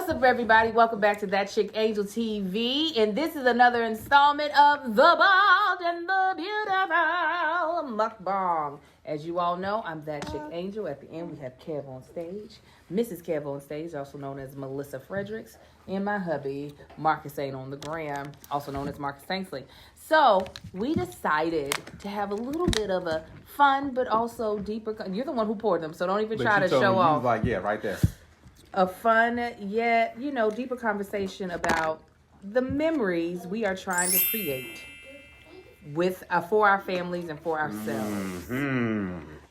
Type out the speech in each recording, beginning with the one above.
What's up, everybody? Welcome back to That Chick Angel TV, and this is another installment of The Bald and the Beautiful Mukbang. As you all know, I'm That Chick Angel. At the end, we have Kev on stage, Mrs. Kev on stage, also known as Melissa Fredericks, and my hubby, Marcus Ain't on the Gram, also known as Marcus Tanksley. So, we decided to have a little bit of a fun, but also deeper... You're the one who poured them, so don't even try to show off. You was like, yeah, right there. A fun, yet, deeper conversation about the memories we are trying to create with for our families and for ourselves.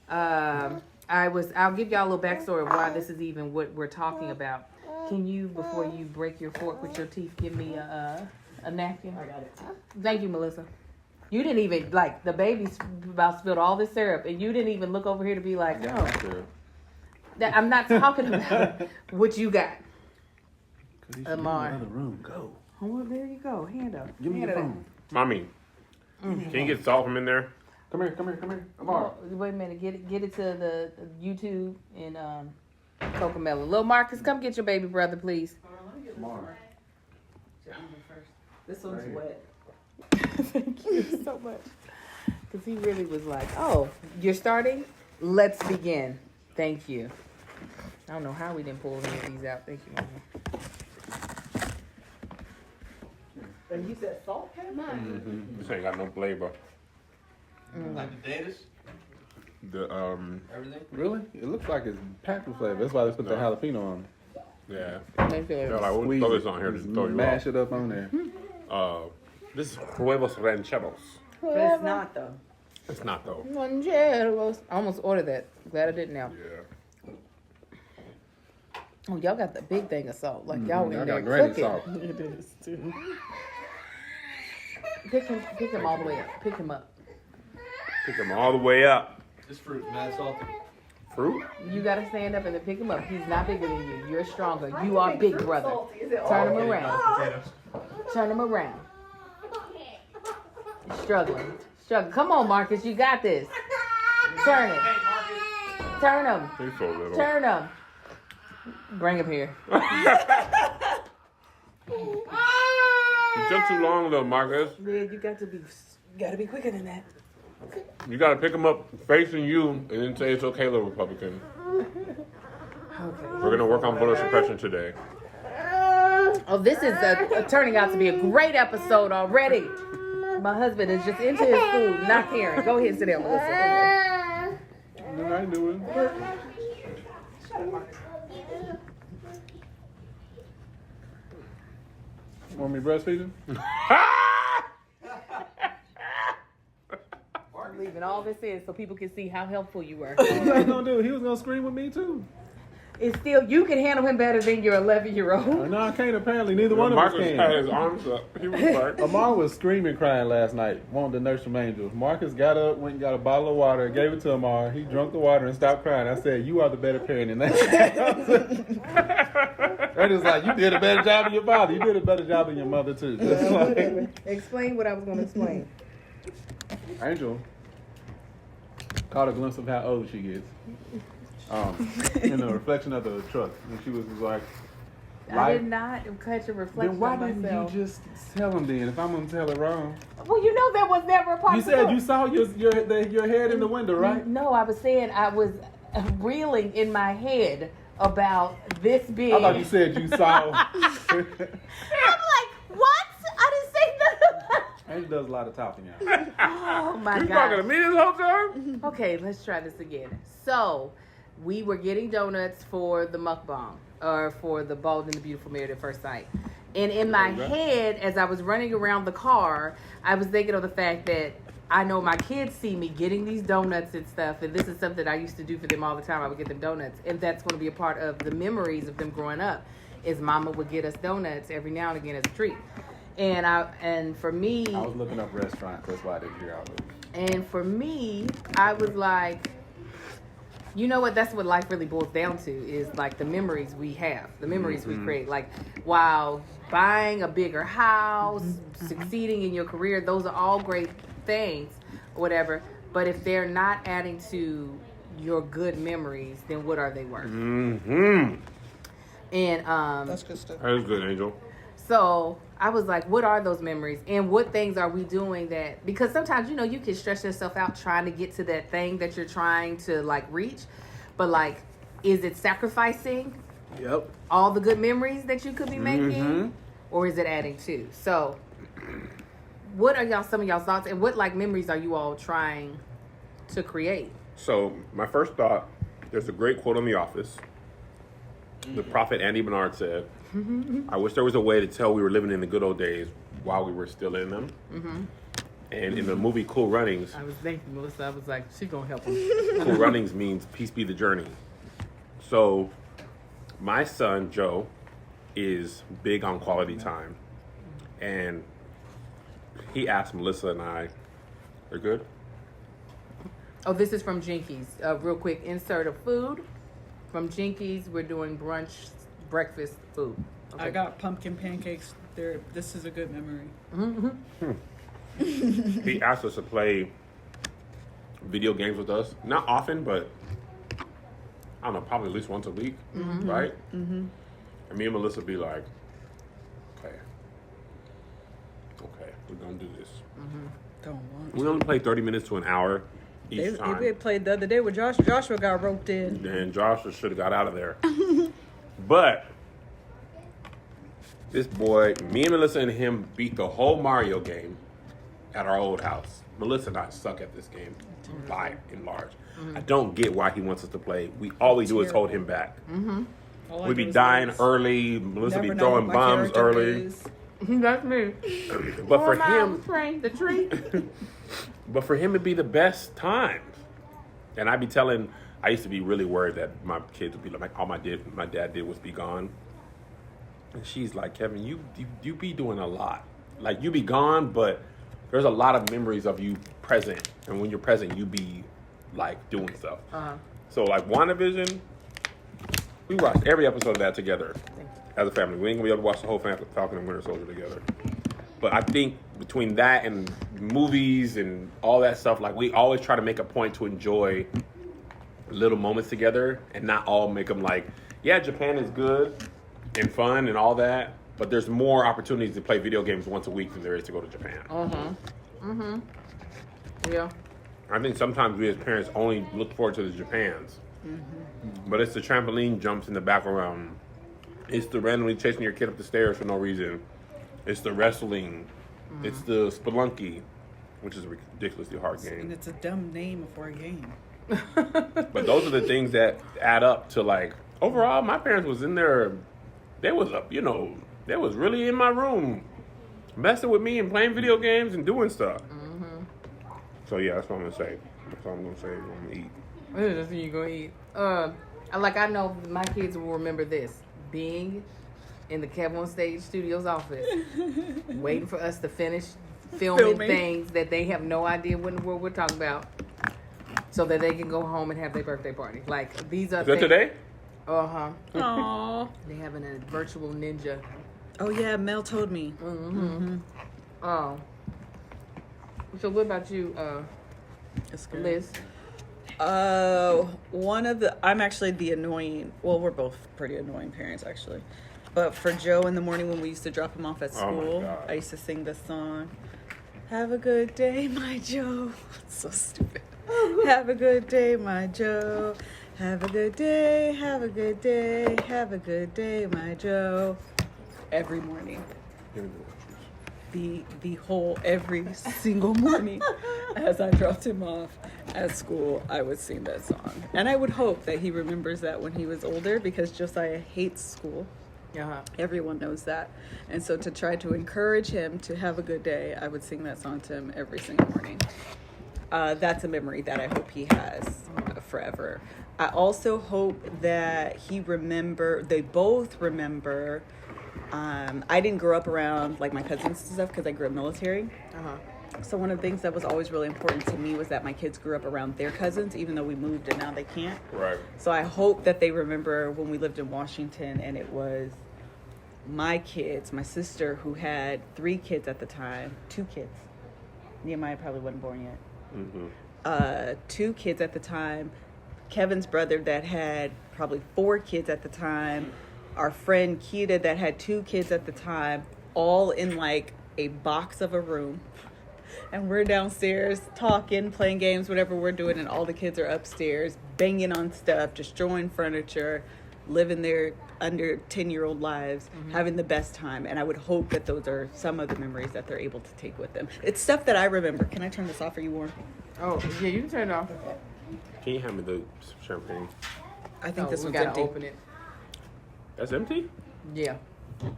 I'll give y'all a little backstory of why this is even what we're talking about. Can you, before you break your fork with your teeth, give me a napkin? I got it. Thank you, Melissa. You didn't even, the baby's about spilled all this syrup, and you didn't even look over here to be like, oh. I'm not talking about what you got. Amar. Another room. Go. Oh, there you go. Hand up. Give me your phone. Mommy, can you get salt from in there? Come here. Amar. Wait a minute. Get it to the YouTube and Cocomelon. Little Marcus, come get your baby brother, please. Amar. This one's wet. Thank you so much. Because he really was like, oh, you're starting? Let's begin. Thank you. I don't know how we didn't pull any of these out. Thank you, Mama. And you said salt, Kevin? This ain't got no flavor. Like potatoes? Everything? Really? It looks like it's packed with flavor. That's why they put the jalapeno on. Yeah. Thank you. They're like, we'll throw this on here to throw you mash off. it up on there. This is huevos rancheros. But it's not, though. It's not though. Rancheros. I almost ordered that. Glad I didn't now. Yeah. Oh, y'all got the big thing of salt. Like y'all in I there got granny cooking. salt. It is too. Pick him all the way up. Pick him up. Pick them all the way up. This fruit's mad salty. Fruit? You gotta stand up and then pick him up. He's not bigger than you. You're stronger. You are big brother. Turn him around. Potatoes. Turn him around. You're struggling. Come on, Marcus. You got this. Turn it. Turn him. He's so little. Turn him. Bring him here. You took too long though, Marcus. Man, you got to be quicker than that. You gotta pick them up facing you and then say it's okay, little Republican. Okay. We're gonna work on voter suppression today. Oh, this is turning out to be a great episode already. My husband is just into his food, not caring. Go ahead and sit down, Melissa. No, I do it. Want me breastfeeding? I'm leaving all this in so people can see how helpful you were. What was I gonna do? He was gonna scream with me too. It's still, you can handle him better than your 11-year-old. No, I can't. Apparently, neither one of us Marcus can. had his arms up. He was like, Amar was screaming, crying last night, wanting to nurse some angels. Marcus got up, went and got a bottle of water, gave it to Amar. He drank the water and stopped crying. I said, "You are the better parent in that." That is like, you did a better job than your father. You did a better job than your mother too. Just like, Explain what I was going to explain. Angel caught a glimpse of how old she gets. In the reflection of the truck, and she was like, I did not catch a reflection "Then why of didn't myself. you just tell him then? If I'm gonna tell it wrong." Well, you know that was never a You possibility. said you saw your head in the window, right? No, I was saying I was reeling in my head about this big. I thought you said you saw. I'm like, what? I didn't say nothing. Angel does a lot of talking, y'all. Oh my you god. talking to me this whole time? Okay, let's try this again. So, we were getting donuts for the mukbang, or for the Bald and the Beautiful Married at First Sight. And in my head, as I was running around the car, I was thinking of the fact that I know my kids see me getting these donuts and stuff, and this is something I used to do for them all the time. I would get them donuts, and that's going to be a part of the memories of them growing up, is Mama would get us donuts every now and again as a treat. And for me... I was looking up restaurants, that's why I didn't hear all of it. And for me, I was like... You know what? That's what life really boils down to, is like the memories we have, the memories we create. Like, while buying a bigger house, succeeding in your career, those are all great things, or whatever. But if they're not adding to your good memories, then what are they worth? And That's good stuff. That is good, Angel. so I was like, what are those memories? And what things are we doing that, because sometimes, you can stress yourself out trying to get to that thing that you're trying to like reach. But like, is it sacrificing Yep. all the good memories that you could be making? Or is it adding to? So what are some of y'all's thoughts, and what like memories are you all trying to create? So my first thought, there's a great quote on The Office. The prophet Andy Bernard said, I wish there was a way to tell we were living in the good old days while we were still in them. And in the movie Cool Runnings, I was thinking, Melissa, I was like, she gonna help him. Cool Runnings means peace be the journey. So my son, Joe, is big on quality time. And he asked Melissa and I, "We're good?" Oh, this is from Jinkies. Real quick insert of food from Jinkies. We're doing brunch, breakfast food. Okay. I got pumpkin pancakes. This is a good memory. He asked us to play video games with us. Not often, but I don't know, probably at least once a week, right? And me and Melissa be like, okay, we're gonna do this. Don't want. We only play 30 minutes to an hour each time. They played the other day with Josh. Joshua got roped in. And Joshua should have got out of there. But this boy, me and Melissa and him beat the whole Mario game at our old house. Melissa and I suck at this game by and large. I don't get why he wants us to play. All we do is hold him back. All I We do be is dying dance. early. Melissa Never be know throwing what my bombs character early. is. That's me. But for 4 miles him, train, the tree. But for him, it'd be the best times. And I'd be telling, I used to be really worried that my kids would be like, all my dad did was be gone. And she's like, Kevin, you be doing a lot. Like, you be gone, but there's a lot of memories of you present. And when you're present, you be, like, doing stuff. So, like, WandaVision, we watched every episode of that together as a family. We ain't gonna be able to watch the whole Falcon and Winter Soldier together. But I think between that and movies and all that stuff, like, we always try to make a point to enjoy little moments together and not all make them like, yeah, Japan is good and fun and all that, but there's more opportunities to play video games once a week than there is to go to Japan. Yeah. I think sometimes we as parents only look forward to the Japans. But it's the trampoline jumps in the background. It's the randomly chasing your kid up the stairs for no reason. It's the wrestling. It's the Spelunky, which is a ridiculously hard And game. it's a dumb name for a game. But those are the things that add up to, like, overall, my parents was in there. They was up, they was really in my room messing with me and playing video games and doing stuff. So, yeah, that's what I'm going to say. That's all I'm going to say. I'm going to eat. That's what you gonna eat. I know my kids will remember this. Being in the Kev on Stage Studios office, waiting for us to finish filming things that they have no idea what in the world we're talking about, so that they can go home and have their birthday party. Like, these are Is that today? Aww. They having a virtual ninja. Oh yeah, Mel told me. Oh. So what about you, It's good. Liz? I'm actually the annoying, well, we're both pretty annoying parents actually. But for Joe in the morning when we used to drop him off at Oh, my school, God. I used to sing this song. Have a good day, my Joe. It's so stupid. Have a good day, my Joe. Have a good day, have a good day, have a good day, my Joe. Every morning. Every single morning as I dropped him off at school, I would sing that song. And I would hope that he remembers that when he was older, because Josiah hates school. Everyone knows that. And so to try to encourage him to have a good day, I would sing that song to him every single morning. That's a memory that I hope he has forever. I also hope that they both remember. I didn't grow up around like my cousins and stuff because I grew up military. So one of the things that was always really important to me was that my kids grew up around their cousins, even though we moved and now they can't. Right. So I hope that they remember when we lived in Washington and it was my kids, my sister who had 3 kids at the time, 2 kids. Nehemiah probably wasn't born yet. 2 kids at the time. Kevin's brother that had probably 4 kids at the time. our friend Keita that had 2 kids at the time, all in like a box of a room. And we're downstairs talking, playing games, whatever we're doing, and all the kids are upstairs banging on stuff, destroying furniture, living their under 10-year-old lives, having the best time. And I would hope that those are some of the memories that they're able to take with them. It's stuff that I remember. Can I turn this off? Are you warm? Oh, yeah, you can turn it off. Can you hand me the champagne? I think this we one's gotta empty. open it. That's empty? Yeah.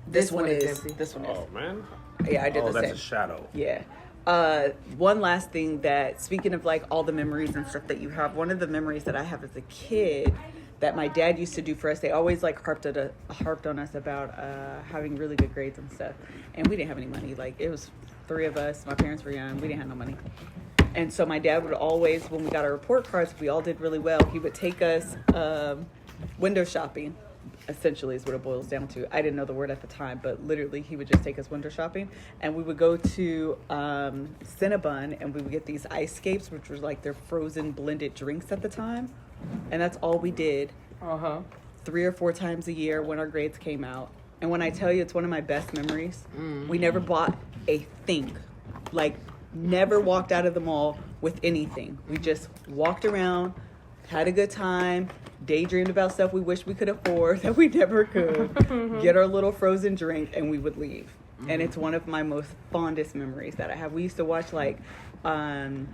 This one is. empty. This one is. Oh, man. Yeah, I did the that's same. a shadow. Yeah. One last thing that, speaking of like all the memories and stuff that you have, one of the memories that I have as a kid that my dad used to do for us, they always like harped on us about having really good grades and stuff. And we didn't have any money. Like, it was 3 of us. My parents were young. We didn't have no money. And so my dad would always, when we got our report cards, if we all did really well, he would take us window shopping. Essentially is what it boils down to. I didn't know the word at the time, but literally he would just take us window shopping, and we would go to Cinnabon, and we would get these ice scapes, which were like their frozen blended drinks at the time, and that's all we did. 3 or 4 times a year when our grades came out. And when I tell you, it's one of my best memories. We never bought a thing, like never walked out of the mall with anything. We just walked around, had a good time, daydreamed about stuff we wish we could afford that we never could, get our little frozen drink, and we would leave. And it's one of my most fondest memories that I have. We used to watch like New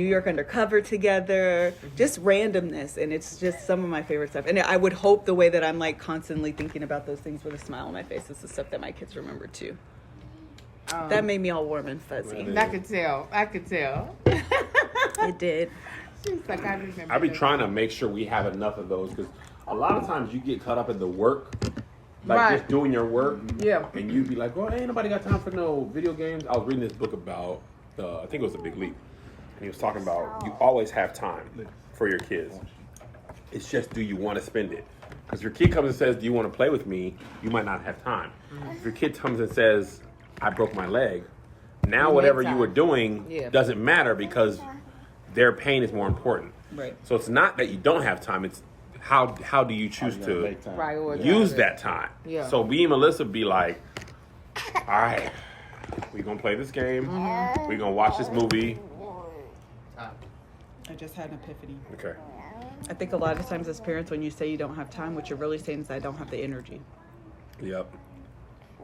York Undercover together, just randomness, and it's just some of my favorite stuff. And I would hope the way that I'm like constantly thinking about those things with a smile on my face is the stuff that my kids remember too. That made me all warm and fuzzy. I could tell. It did. She's like, I remember. I be trying to make sure we have enough of those, because a lot of times you get caught up in the work, like Right. just doing your work. Yeah. And you be like, well, ain't nobody got time for no video games. I was reading this book about, I think it was A Big Leap. And he was talking about you always have time for your kids. It's just, do you want to spend it? Because your kid comes and says, do you want to play with me? You might not have time. If your kid comes and says, I broke my leg, now You whatever make you were time. doing Yeah. doesn't matter, because their pain is more important. Right. So it's not that you don't have time, it's how do you choose to Prioritize use it. that time. Yeah. So me and Melissa be like, all right, we're going to play this game. We're going to watch this movie. I just had an epiphany. Okay. I think a lot of times as parents, when you say you don't have time, what you're really saying is I don't have the energy. Yep.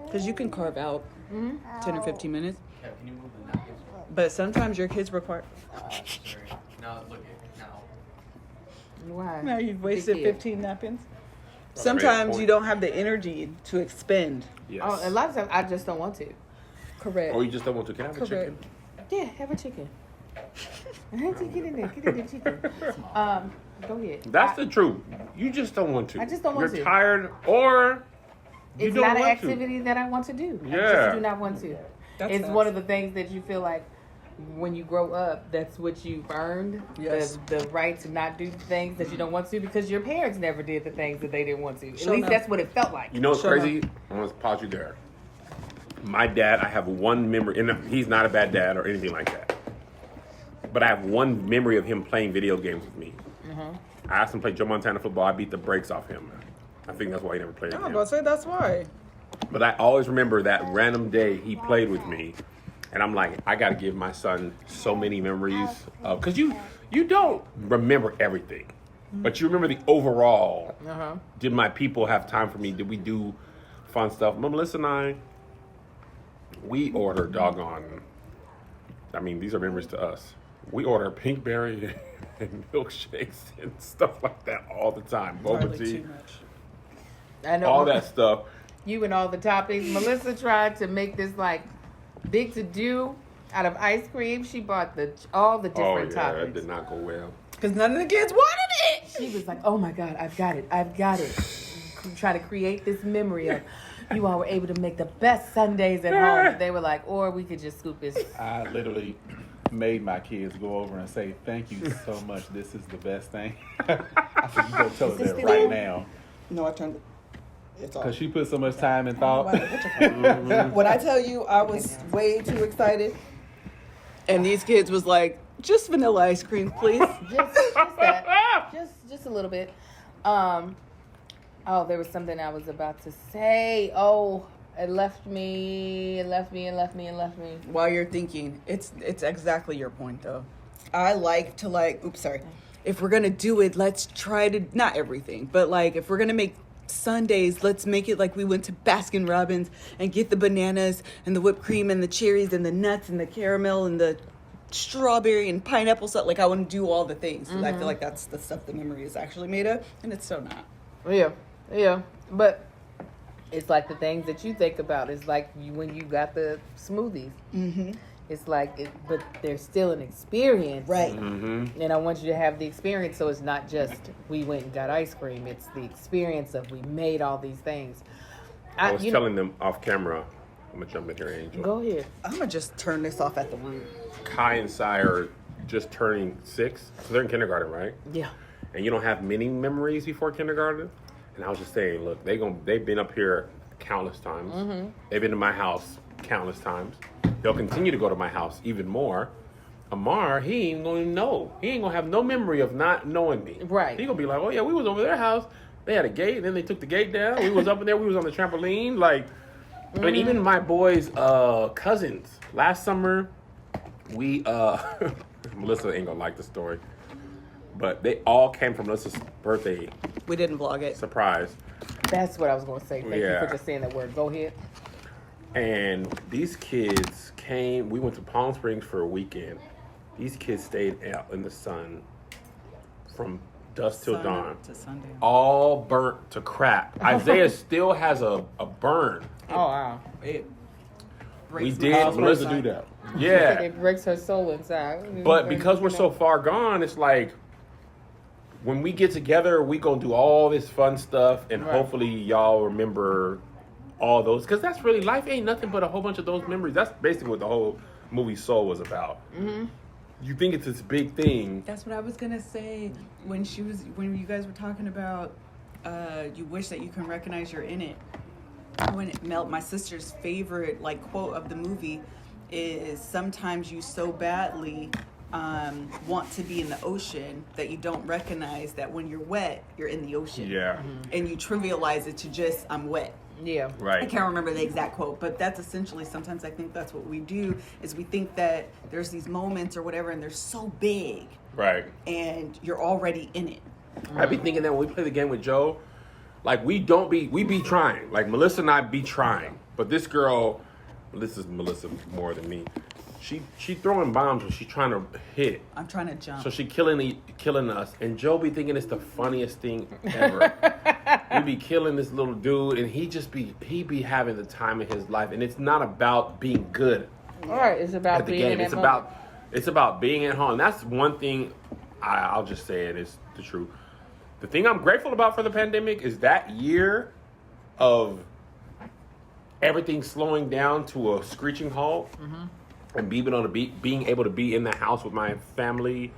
Because you can carve out 10 or 15 minutes, Yeah, can you move the napkins? but sometimes your kids require... Sorry. Now look at now. Why? Now you've wasted Big deal. 15 napkins. Made a Sometimes point. you don't have the energy to expend. Yes. Oh, a lot of times I just don't want to. Correct. Or you just don't want to. Can I have a chicken? Yeah, have a chicken. Get in there. Get in there, chicken. Go ahead. That's the truth. You just don't want to. I just don't want You're to. tired, or you It's don't not an want to. activity that I want to do. I Yeah. just do not want to. That's It's facts. one of the things that you feel like when you grow up, that's what you've earned. Yes. The right to not do things that you don't want to because your parents never did the things that they didn't want to. At Sure least enough. that's what it felt like. You know what's Shut crazy? I'm going to pause you there. My dad, I have one memory, and he's not a bad dad or anything like that. But I have one memory of him playing video games with me. I asked him to play Joe Montana football. I beat the brakes off him. I think that's why he never played I'm again. about to say that's why. But I always remember that random day he played with me. And I'm like, I got to give my son so many memories. Because you don't remember everything. But you remember the overall. Did my people have time for me? Did we do fun stuff? Melissa and I, we order doggone. I mean, these are memories to us. We order pinkberry and milkshakes and stuff like that all the time. Boba Hardly tea, too much. I know all that stuff. You and all the toppings. Melissa tried to make this like big to do out of ice cream. She bought all the Oh, different yeah, toppings. it did not go well. Because none of the kids wanted it. She was like, "Oh my God, I've got it! Trying to create this memory of you all were able to make the best Sundays at home." They were like, "Or we could just scoop this." I literally made my kids go over and say, "Thank you so much. This is the best thing." I said, "You go tell her that right now," No, I turned it. It's off. because she put so much time and thought. When I tell you I was way too excited, and these kids was like, just vanilla ice cream, please. Just that. Just a little bit. Oh, there was something I was about to say. Oh, it left me. While you're thinking, it's exactly your point though. I like to oops, sorry. If we're gonna do it, let's try to, not everything, but like if we're gonna make Sundays, let's make it like we went to Baskin Robbins and get the bananas and the whipped cream and the cherries and the nuts and the caramel and the strawberry and pineapple stuff. Like I want to do all the things. Mm-hmm. I feel like that's the stuff the memory is actually made of, and it's so not. Yeah, but it's like the things that you think about. It's like when you got the smoothies. Mm-hmm. It's like, but there's still an experience. Right. Mm-hmm. And I want you to have the experience, so it's not just we went and got ice cream. It's the experience of we made all these things. I was telling them off camera. I'm going to jump in here, Angel. Go ahead. I'm going to just turn this off at the root. Kai and Sai are just turning 6. So they're in kindergarten, right? Yeah. And you don't have many memories before kindergarten? And I was just saying, look, they've been up here countless times. Mm-hmm. They've been to my house countless times. They'll continue to go to my house even more. Amar, he ain't gonna know. He ain't gonna have no memory of not knowing me. Right. He gonna be like, oh yeah, we was over their house. They had a gate, and then they took the gate down. We was up in there. We was on the trampoline. Like, mm-hmm. And even my boys' cousins. Last summer, we Melissa ain't gonna like the story, but they all came from Melissa's birthday. We didn't vlog it. Surprise. That's what I was gonna say. Thank you for just saying that word. Go ahead. And these kids came, we went to Palm Springs for a weekend. These kids stayed out in the sun from dusk till dawn. To Sunday. All burnt to crap. Isaiah still has a burn. Oh, wow. We did. Melissa do that. Yeah. It breaks her soul inside. But because we're so far gone, it's like, when we get together, we gonna do all this fun stuff, and hopefully y'all remember all those, because that's really, life ain't nothing but a whole bunch of those memories. That's basically what the whole movie Soul was about. Mm-hmm. You think it's this big thing. That's what I was gonna say when you guys were talking about you wish that you can recognize you're in it. My sister's favorite quote of the movie is, sometimes you so badly want to be in the ocean that you don't recognize that when you're wet, you're in the ocean. Yeah. Mm-hmm. And you trivialize it to just, I'm wet. Yeah. Right. I can't remember the exact quote, but that's essentially, sometimes I think that's what we do, is we think that there's these moments or whatever, and they're so big. Right. And you're already in it. I be thinking that when we play the game with Joe, we be trying. Like, Melissa and I be trying. But this girl, this is Melissa more than me, she throwing bombs when she's trying to hit. I'm trying to jump. So she killing us, and Joe be thinking it's the funniest thing ever. We be killing this little dude, and he be having the time of his life, and it's not about being good. All right, it's about at the being game. It's about being at home. That's one thing. I'll just say it is the truth. The thing I'm grateful about for the pandemic is that year of everything slowing down to a screeching halt. Mm-hmm. And being able to be in the house with my family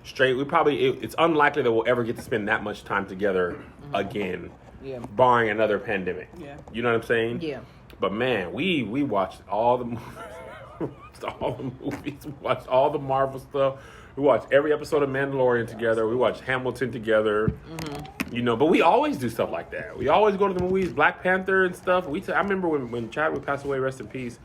straight. It's unlikely that we'll ever get to spend that much time together again, barring another pandemic. Yeah. You know what I'm saying? Yeah. But man, we watched all the movies. We watched all the Marvel stuff. We watched every episode of Mandalorian together. We watched Hamilton together. Mm-hmm. But we always do stuff like that. We always go to the movies, Black Panther and stuff. I remember when Chadwick passed away, rest in peace,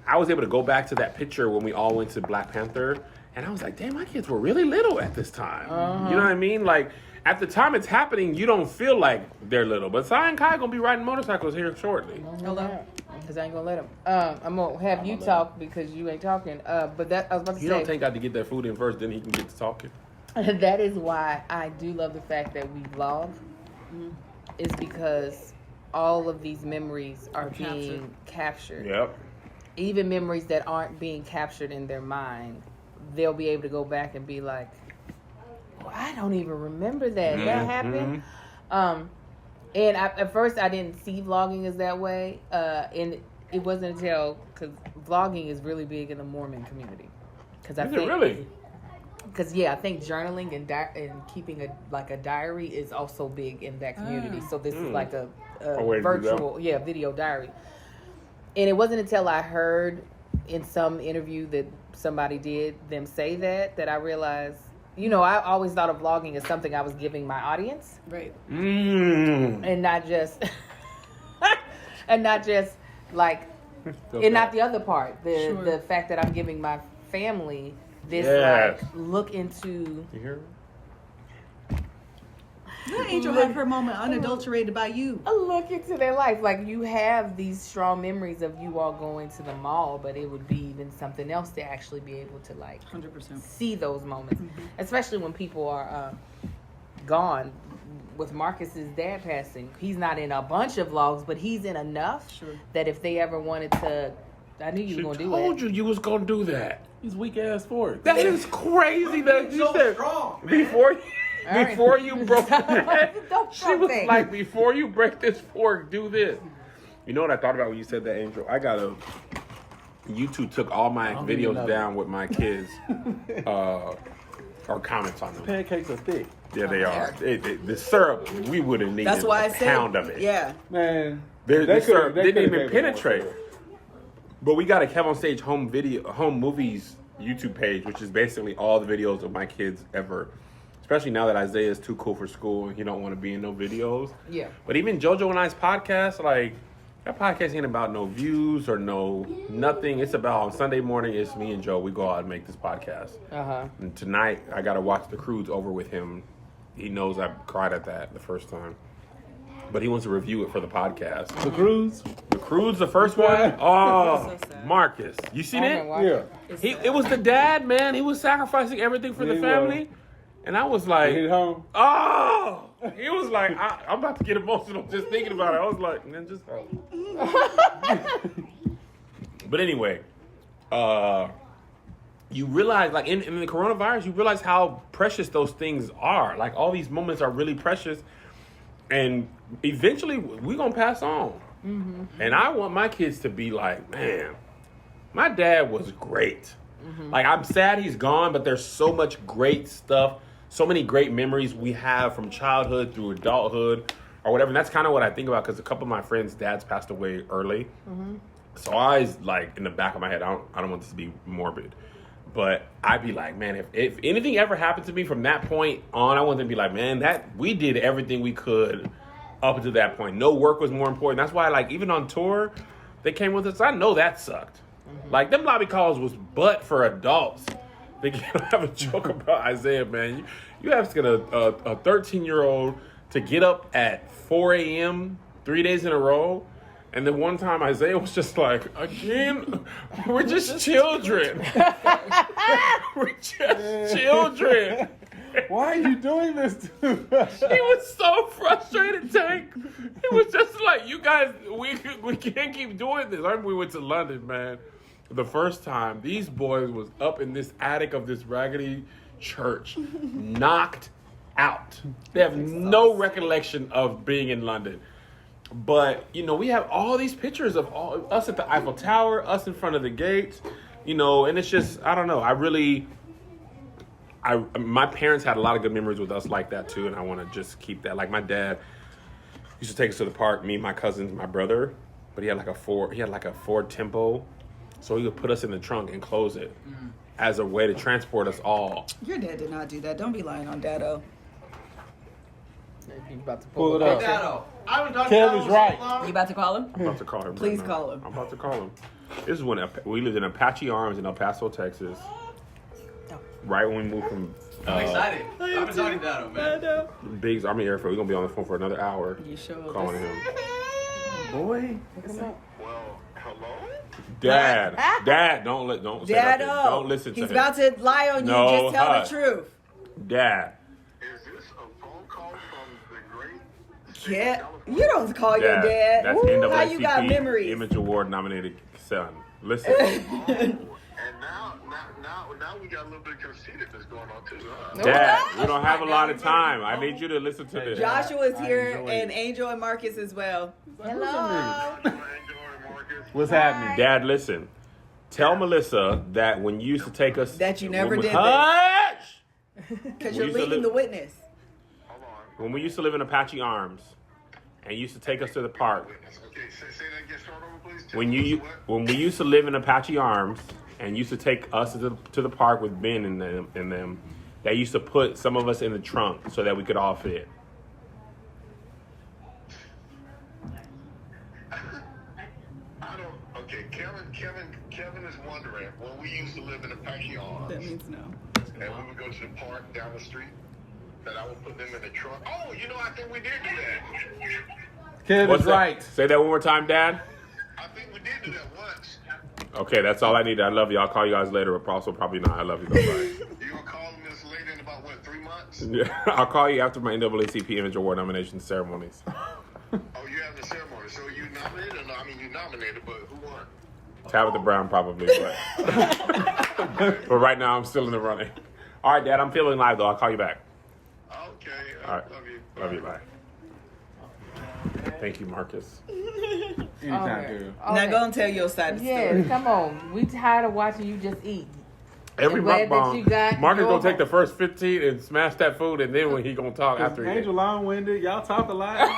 I was able to go back to that picture when we all went to Black Panther, and I was like, damn, my kids were really little at this time. Uh-huh. You know what I mean? Like, at the time it's happening, you don't feel like they're little. But Sai and Kai gonna be riding motorcycles here shortly. Hello? Because I ain't gonna let them. I'm gonna have you talk because you ain't talking. But that I was about to say. You don't think I had to get that food in first, then he can get to talking? That is why I do love the fact that we vlog. Is because all of these memories are being captured. Yep. Even memories that aren't being captured in their mind, they'll be able to go back and be like, well, I don't even remember that. Mm-hmm. That happened. And at first I didn't see vlogging as that way. And it wasn't until, because vlogging is really big in the Mormon community. Is it really? Because I think journaling and keeping a diary is also big in that community. So this is like a virtual, video diary. And it wasn't until I heard in some interview that somebody did them say that I realized you know, I always thought of vlogging as something I was giving my audience, Right. and not just, and not just like, and not the other part, the fact that I'm giving my family this Yes. like look into. You hear me? Let Angel have her moment unadulterated by you. A look into their life. Like, you have these strong memories of you all going to the mall, but it would be even something else to actually be able to, like, 100%. see those moments. Especially when people are gone. With Marcus's dad passing, he's not in a bunch of vlogs, but he's in enough that if they ever wanted to, I knew you were going to do it. told you was going to do that. These weak ass forks. That is crazy that you So said strong, man. before you broke it. Don't She was think. like, before you break this fork, do this. You know what I thought about when you said that, Angel? YouTube took all my don't even videos know. down with my kids or comments on them. Pancakes are thick. Yeah, they are. The syrup, we would have needed That's why I a said. pound of it. Yeah. Man. The syrup they didn't could've even gave it more penetrate. syrup. But we got a Kev on Stage home movies YouTube page, which is basically all the videos of my kids ever. Especially now that Isaiah is too cool for school and he don't want to be in no videos. Yeah. But even JoJo and I's podcast, like, that podcast ain't about no views or no nothing. It's about, on Sunday morning, it's me and Joe. We go out and make this podcast. Uh-huh. And tonight, I got to watch The Cruise over with him. He knows I cried at that the first time. But he wants to review it for the podcast. The cruise? The Cruise, the first one? Oh, So sad. Marcus. You seen it? Yeah. It was the dad, man. He was sacrificing everything for Yeah, the he family. And I was like, Hit home. oh! He was like, I'm about to get emotional just thinking about it. I was like, man, just But anyway, you realize, like, in the coronavirus, you realize how precious those things are. Like, all these moments are really precious. And eventually, we're going to pass on. Mm-hmm. And I want my kids to be like, man, my dad was great. Mm-hmm. Like, I'm sad he's gone, but there's so much great stuff, so many great memories we have from childhood through adulthood or whatever. And that's kind of what I think about, because a couple of my friends' dads passed away early. Mm-hmm. So I always, like, in the back of my head, I don't want this to be morbid, but I'd be like, man, if anything ever happened to me from that point on, I want them to be like, man, that we did everything we could up until that point. No work was more important. That's why, like, even on tour, they came with us. I know that sucked. Like, them lobby calls was butt for adults. They have a joke about Isaiah, man. You asking a 13-year-old to get up at 4 a.m. 3 days in a row. And then one time Isaiah was just like, again, we're just children. We're just children. Why are you doing this to us? He was so frustrated, Tank. He was just like, you guys, we can't keep doing this. I remember we went to London, man. The first time, these boys was up in this attic of this raggedy church, knocked out. They have no recollection of being in London. But, you know, we have all these pictures of all us at the Eiffel Tower, us in front of the gates, you know, and it's just, I don't know. My parents had a lot of good memories with us like that too, and I want to just keep that. Like, my dad used to take us to the park, me, my cousins, my brother, but he had like a Ford Tempo, so he would put us in the trunk and close it as a way to transport us all. Your dad did not do that. Don't be lying on Dado. You about to Pull it a up. picture. Dado. I haven't done Kev Dado is in so right. long. You about to call him? I'm about to call him. Please right now. call him. I'm about to call him. This is when we lived in Apache Arms in El Paso, Texas. Right when we moved from I'm excited. I haven't done Dado, man. Dado. Biggs Army Air Force. We're gonna be on the phone for another hour You sure? calling him. Boy. Dad, don't say that. Dado. Don't listen to He's him. about to lie on you. No, Just tell hush. the truth. Dad. Is this a phone call from the great Yeah. You don't call your dad. That's Ooh, how you got NAACP memories? Image Award nominated son. Listen. And now we got a little bit of conceitedness going on too, huh? Dad, we don't have a lot of time. I need you to listen to this. Joshua is here, enjoy and it. Angel and Marcus as well. Hello. Angel and Marcus. What's happening? Dad, listen. Tell Melissa that when you used to take us... That you never did this. Hush! Because We you're used to leading live- the witness. Hold on. When we used to live in Apache Arms and you used to take us to the park. Okay, say that again. Start over, please. When we used to live in Apache Arms and used to take us to the park with Ben and them, that used to put some of us in the trunk so that we could all fit? I don't. Okay, Kevin is wondering when we used to live in the backyard, That means no. and we would go to the park down the street. That I would put them in the trunk. Oh, I think we did do that. Kevin's What's that? right. Say that one more time, Dad. I think we did do that once. Okay, that's all I need. I love you. I'll call you guys later, but also probably not. I love you. Bye. You were calling this later in about 3 months? Yeah, I'll call you after my NAACP Image Award nomination ceremonies. Oh, you have the ceremony. So you nominated? Or no, I mean you nominated, but who won? Tabitha Brown probably, but but right now I'm still in the running. All right, Dad, I'm feeling live though. I'll call you back. Okay. All right, Love you. love you. Bye. Thank you, Marcus. Anytime, girl. Now go and tell your side of the story. Yeah, come on. We tired of watching you just eat. Every I'm glad that you got mukbang, Marcus your- gonna take the first 15 and smash that food, and then when he gonna talk after he Angel long-winded. Y'all talk a lot.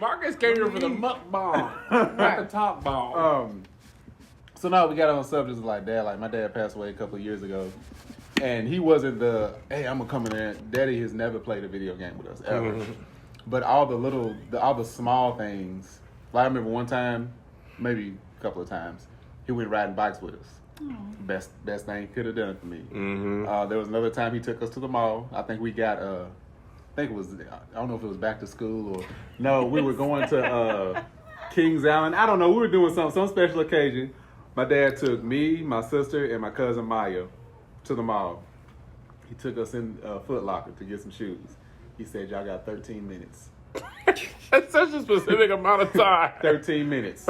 Marcus came here for the mukbang, not the top ball. So now we got on subjects like dad. Like my dad passed away a couple of years ago, and he wasn't the hey, I'm gonna come in there. Daddy has never played a video game with us ever. But all the small things. Like I remember one time, maybe a couple of times, he went riding bikes with us. Best thing he could have done for me. There was another time he took us to the mall. I think we got I think it was, I don't know if it was back to school or no. We were going to Kings Island. I don't know. We were doing some special occasion. My dad took me, my sister, and my cousin Maya to the mall. He took us in Foot Locker to get some shoes. He said, y'all got 13 minutes. That's such a specific amount of time. 13 minutes.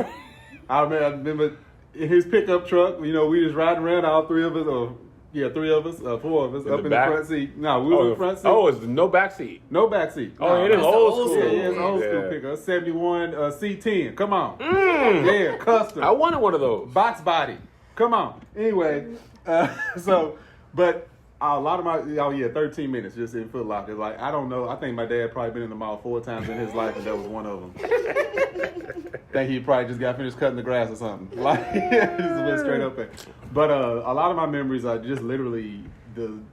I remember in his pickup truck, we just riding around, all three of us, four of us, In up the in back? the front seat. No, we were in the front seat. Oh, it's no back seat. No back seat. Oh, it is It's old old school. Yeah, it's old school Yeah. pickup. 71 C10. Come on. Yeah, custom. I wanted one of those. Box body. Come on. Anyway, but a lot of 13 minutes just in Foot Locker. Like, I don't know. I think my dad probably been in the mall 4 times in his life, and that was one of them. Think he probably just got finished cutting the grass or something. Like, just went straight up there. But a lot of my memories are just literally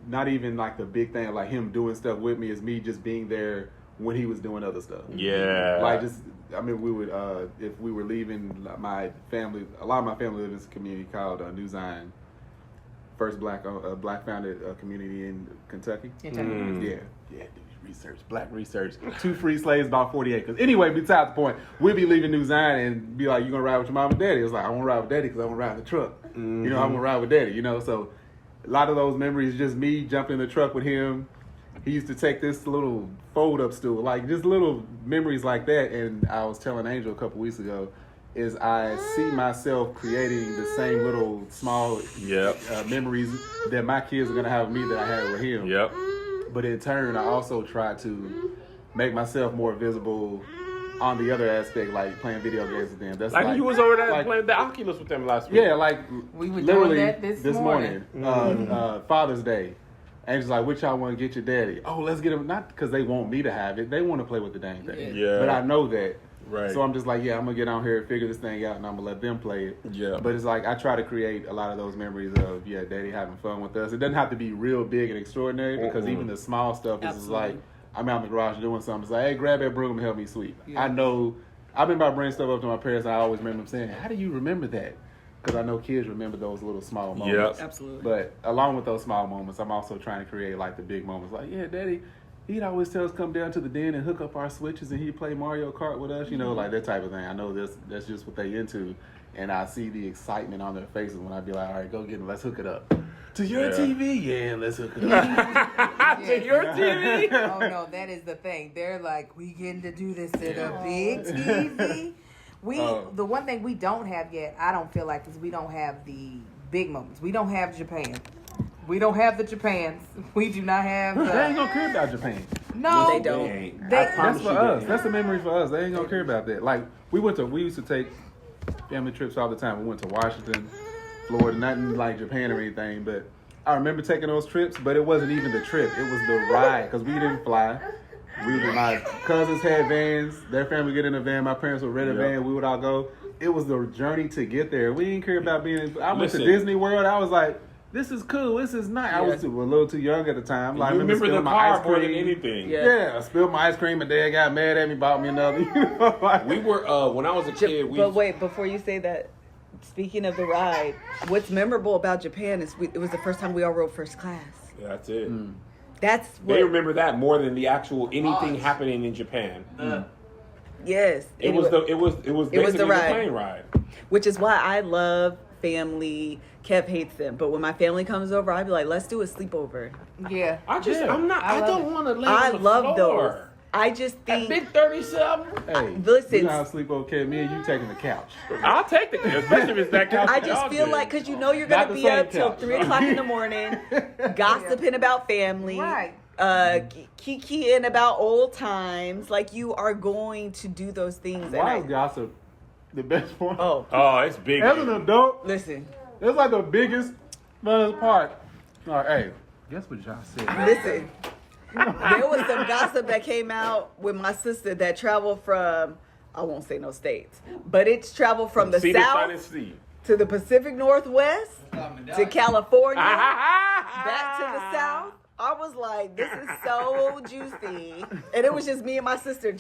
not even like the big thing, like him doing stuff with me, is me just being there when he was doing other stuff. Yeah. Like we would, if we were leaving, my family, a lot of my family lives in a community called New Zion. First black founded community in Kentucky. Yeah, research, black research. 2 free slaves, about 40 acres. Anyway, besides the point, we'd be leaving New Zion and be like, you gonna ride with your mom and daddy? It's like, I want to ride with daddy because I want to ride in the truck. I want to ride with daddy, so a lot of those memories, just me jumping in the truck with him. He used to take this little fold-up stool, like just little memories like that. And I was telling Angel a couple weeks ago, is I see myself creating the same little small memories that my kids are gonna have with me that I had with him. Yep. But in turn, I also try to make myself more visible on the other aspect, like playing video games with them. That's Like you was over there like- playing the Oculus with them last week. Yeah, like We were literally doing that this morning. Father's Day. Angel's like, which y'all want to get your daddy? Oh, let's get him. Not because they want me to have it. They want to play with the dang thing. Yeah. But I know that. Right. So I'm just like, yeah, I'm going to get on here and figure this thing out, and I'm going to let them play it. Yeah. But it's like, I try to create a lot of those memories of, daddy having fun with us. It doesn't have to be real big and extraordinary, because even the small stuff is Absolutely. like, I'm out in the garage doing something. It's like, hey, grab that broom and help me sweep. Yeah. I know, I've been about bringing stuff up to my parents, and I always remember them saying, how do you remember that? Because I know kids remember those little small moments. Yep. Absolutely. But along with those small moments, I'm also trying to create like the big moments. Like, yeah, daddy, he'd always tell us come down to the den and hook up our switches, and he'd play Mario Kart with us, like that type of thing. I know that's just what they into, and I see the excitement on their faces when I be like, all right, go get it, let's hook it up. To your TV? Yeah, let's hook it up. To your TV? Oh no, that is the thing. They're like, we getting to do this in a big TV. The one thing we don't have yet, I don't feel like, is we don't have the big moments. We don't have Japan. We don't have the Japans. We do not have They ain't the... gonna care about Japan. No, They don't. That's for us. That's the memory for us. They ain't gonna care about that. Like we used to take family trips all the time. We went to Washington, Florida, nothing like Japan or anything, but I remember taking those trips, but it wasn't even the trip. It was the ride, because we didn't fly. My cousins had vans. Their family would get in a van. My parents would rent a van. We would all go. It was the journey to get there. We didn't care about being. I went to Listen. Disney World. I was like, this is cool. This is nice. I Yeah. was a little too young at the time. Like, You remember the spilling my car ice more than cream. anything. Yeah. Yeah, I spilled my ice cream and Dad got mad at me, bought me another. You know, like, We were when I was a kid. But wait, before you say that, speaking of the ride, what's memorable about Japan is it was the first time we all rode first class. Yeah, that's it. That's what. They remember that more than the actual anything Oz. happening in Japan. Yes. It was basically the ride. plane ride. Which is why I love family. Kev hates them, but when my family comes over, I'd be like, "Let's do a sleepover." Yeah. I just Yeah. I love don't it. want to lay I on the love floor. those. I just At think big 37, hey, listen. you gotta sleep okay. Me and you taking the couch. I'll take the especially if it's that couch. I that just y'all feel did. like because you know you're Not gonna the be same up till couch. 3:00 in the morning, gossiping about family, Right. kikiing about old times. Like you are going to do those things. and Why I- is gossip the best part? Oh, Oh, it's big. As an adult, listen, it's like the biggest funnest part. Like, hey, guess what y'all said? listen. There was some gossip that came out with my sister that traveled from. I won't say no states, but it's traveled from the See the south Silent Sea. to the Pacific Northwest to California. Back to the south. I was like, this is so juicy. And it was just me and my sister,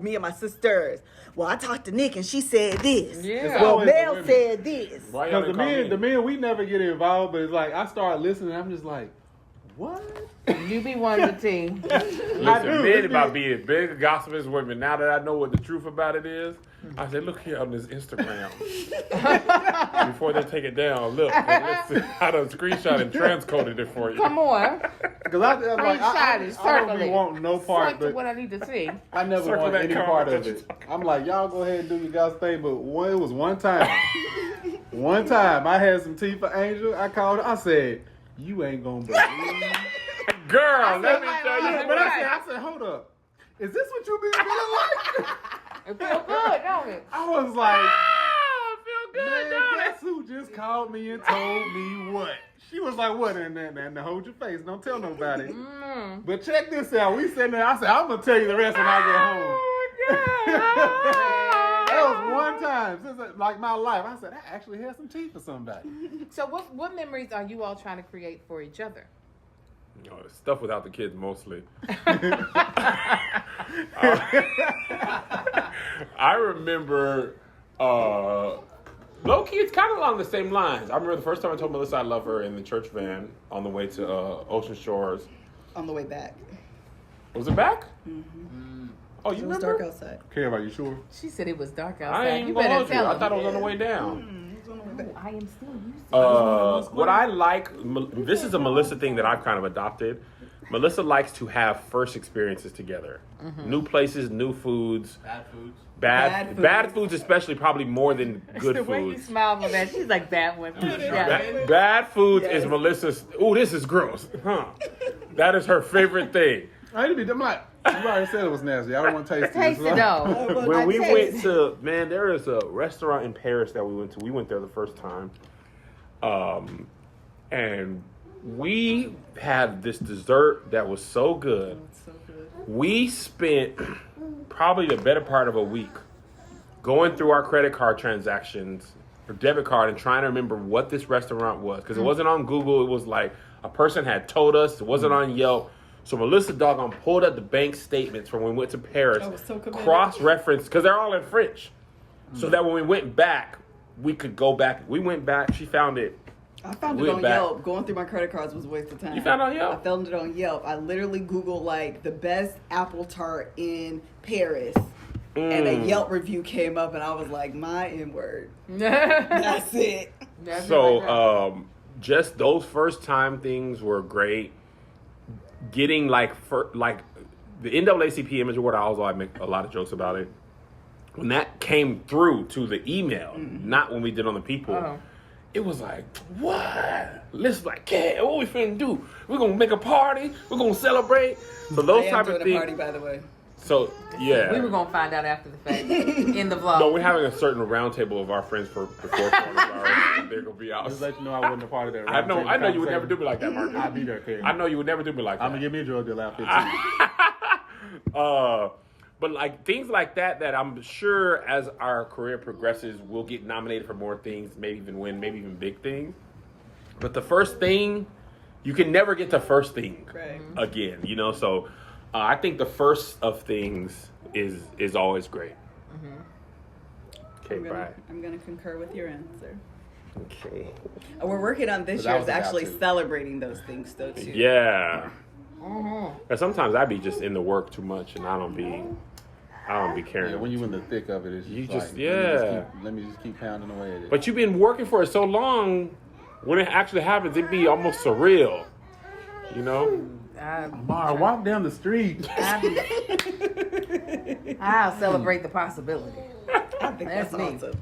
me and my sisters. Well, I talked to Nick and she said this. Yeah. Well, always the Mel women. said this. Why y'all Because didn't call me? the men, we never get involved, but it's like I start listening. I'm just like, what? You be one of the team. Listen, I do. men about being big gossip as women. Now that I know what the truth about it is, I said, look here on this Instagram. Before they take it down, look. Let's see. I done screenshot and transcoded it for you. Come on. Because I Screenshot it, I don't circle be it. wanting no part, Point to but what I need to see. I never Circle want that any comment part of that you it. I'm like, y'all go ahead and do your guys' thing, but it was one time. One time, I had some tea for Angel. I called her. I said, you ain't gonna believe. Girl, let me like, tell oh, you. But I said, hold up. Is this what you been feeling like? It feel good, don't it? I was like, Ah, feel good, man, don't it? guess who just called me and told me what? She was like, what? And hold your face. Don't tell nobody. Mm. But check this out. We sitting there. I said, I'm going to tell you the rest when I get home. That was one time since like my life. I said, I actually had some tea for somebody. So what memories are you all trying to create for each other? You know, stuff without the kids mostly. I remember, low key, it's kind of along the same lines. I remember the first time I told Melissa I love her in the church van on the way to Ocean Shores. On the way back. Was it back? Oh, you It was remember? dark outside. Care, are you sure? She said it was dark I outside. ain't You gonna better hold you. tell I him. thought it was on the way down. Ooh, I am still used to What I like, this is a Melissa thing that I've kind of adopted. Melissa likes to have first experiences together. New places, new foods. Bad foods. Bad foods, especially probably more than good the way you foods. smile for that, she's like bad one. Yeah. Bad foods is Melissa's. Ooh, this is gross. Huh? That is her favorite thing. I need to be. I'm like, you already said it was nasty. I don't want to taste it. Taste it though. When we taste went to, man, there is a restaurant in Paris that we went to. We went there the first time, and we had this dessert that was so good. We spent probably the better part of a week going through our credit card transactions or debit card and trying to remember what this restaurant was, because it wasn't on Google. It was like a person had told us. It wasn't on Yelp. So Melissa doggone pulled up the bank statements from when we went to Paris, I was so committed. cross-referenced, because they're all in French, so that when we went back, we could go back. We went back. She found it. I found We it went on back. Yelp. Going through my credit cards was a waste of time. You found it on I Yelp? found it on Yelp. I literally Googled like the best apple tart in Paris. And a Yelp review came up and I was like, my N-word. That's it. That's So, it like just those first time things were great. Getting like the NAACP image award, I also make a lot of jokes about it. When that came through to the email, not when we did on the people, Uh-huh. it was like, what? Let's like, yeah, what we finna do? We're gonna make a party. We're gonna celebrate. So those I am type doing of a things. party, by the way. So yeah, we were gonna find out after the fact in the vlog. no, we're having a certain roundtable of our friends for before coronavirus. They're gonna be out. Just let you know I wasn't a part of that. I know you would never do me like that, Marcus. I'll be there, Karen. I know you would never do me like that. I'm gonna give me a drug deal outfit too. But like things like that I'm sure as our career progresses, we'll get nominated for more things, maybe even win, maybe even big things. But the first thing, you can never get the first thing Right. again, you know? So I think the first of things is always great. Okay, bye. I'm gonna concur with your answer. Okay. We're working on this But I year's was about actually to. celebrating those things though too. Yeah. And sometimes I be just in the work too much, and I don't be caring. Yeah, when you in the thick of it, it's You just just- like, let me just keep pounding away at it. But you've been working for it so long. When it actually happens, it'd be almost surreal. You know? Mara, walk down the street. I'll celebrate the possibility. I think That's that's me. awesome.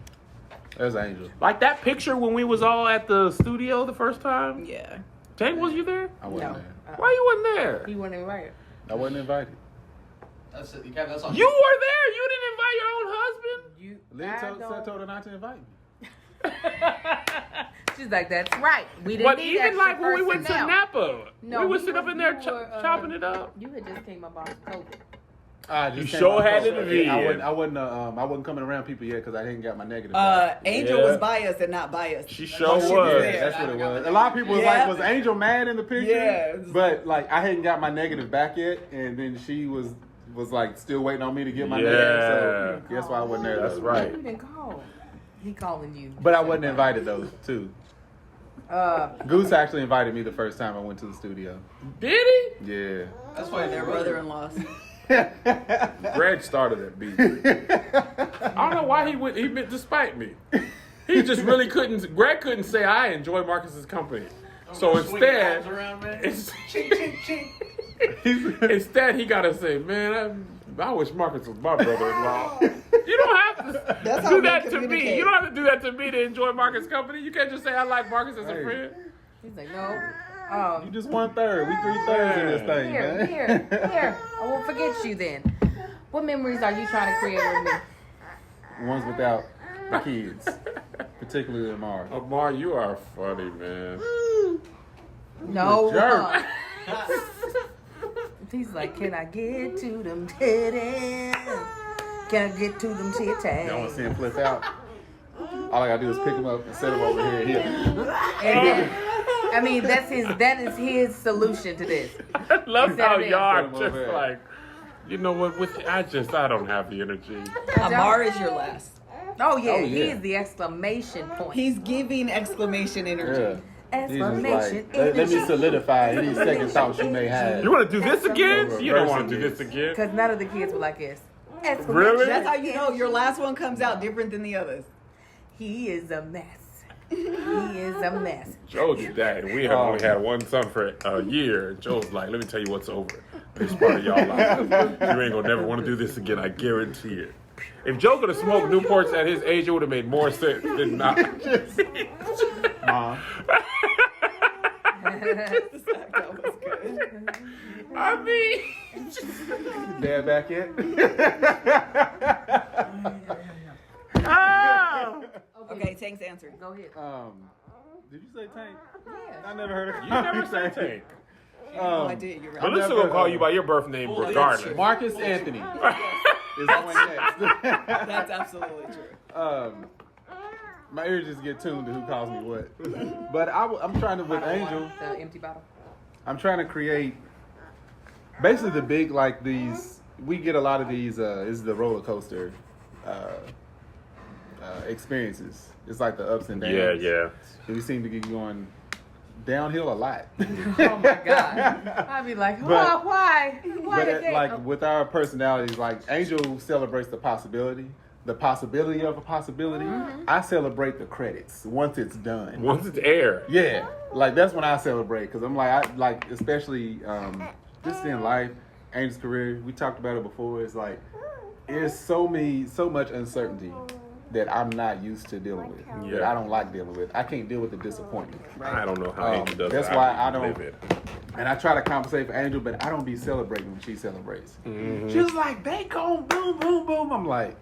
There's Angel. Like that picture when we was all at the studio the first time. Yeah. Tank, was you there? I wasn't No. there. Why you wasn't there? He wasn't invited. I wasn't invited. That's it. Kevin, that's on You were there. You didn't invite your own husband. Lynn told her not to invite me. She's like, that's right. We didn't But need even extra like when we went to personnel. Napa, No, we would we sit up were- in there you were, chopping it up. You had just came up off COVID. I just You came sure off had COVID. it to be. I wasn't coming around people yet because I hadn't got my negative. Angel Yeah. was biased and not biased. She sure That's was. why she Yeah, there. that's what it was. A lot of people was Yeah. like, was Angel mad in the picture? Yeah. But like, I hadn't got my negative back yet, and then she was like still waiting on me to get my Yeah. negative. So that's why I wasn't there. That's though. right. You didn't call. He calling you. But I wasn't invited though, too. Goose actually invited me the first time I went to the studio. Did he? Yeah. That's why Their brother-in-laws. Greg started that beat. I don't know why he meant to spite me. He just really couldn't. Greg couldn't say I enjoy Marcus's company. So instead, around, man. it's- Ching, ching, ching. instead he gotta say, man, I wish Marcus was my brother-in-law. You don't have to That's how do we that to me. communicate. You don't have to do that to me to enjoy Marcus' company. You can't just say I like Marcus as a Hey. friend. He's like, no. You just 1/3. We 3/3 in this thing, Here, man. here. I won't forget you then. What memories are you trying to create with me? Ones without the kids, particularly Amar. Amar, you are funny, man. No. jerk. He's like, can I get to them titties? Can I get to them titties? Y'all want to see him flip out? All I gotta do is pick him up and set him over here. And then, I mean, that is his solution to this. I love how Set it in. y'all are Set him just over there. like, you know what? I don't have the energy. Amar is your last. Oh yeah, Oh, he yeah. is the exclamation point. He's giving exclamation energy. Yeah. He's just Exclamation like, let me energy. solidify any second thoughts you may have. You want to do this again? You don't want to do Reversing this again. Because none of the kids were like this. Exclamation Really? That's how you know your last one comes out different than the others. He is a mess. He is a mess. Joe's dad. We have only had one son for a year. Joe's like, let me tell you what's over. This part of y'all life. You ain't gonna never want to do this again. I guarantee it. If Joe could have smoked Newports at his age, it would have made more sense than not. Mom. That was good. I mean, Dad back yet? ah! Okay, Tank's answer. Go ahead. Did you say Tank? Yeah. I never heard of You never said Tank. Oh, I did. You're right. Melissa never- gonna call you by your birth name regardless. Marcus Anthony is going next. That's absolutely true. My ears just get tuned to who calls me what. But I'm trying to, with Angel, The empty bottle. I'm trying to create basically the big, like these, we get a lot of these, this is the roller coaster experiences. It's like the ups and downs. Yeah, yeah. And we seem to get going downhill a lot. Oh my God. I'd be like, But- why? But again? like with our personalities, like Angel celebrates the possibility of a possibility. I celebrate the credits once it's done. Once it's air. Yeah, like that's when I celebrate because I'm like, I like especially just in life, Angel's career. We talked about it before. It's like there's so much uncertainty that I'm not used to dealing with. That Yeah. I don't like dealing with. I can't deal with the disappointment. I don't know how Angel does That's it. why I don't. live it. And I try to compensate for Angel, but I don't be celebrating when she celebrates. Mm-hmm. She was like, they go boom, boom, boom. I'm like,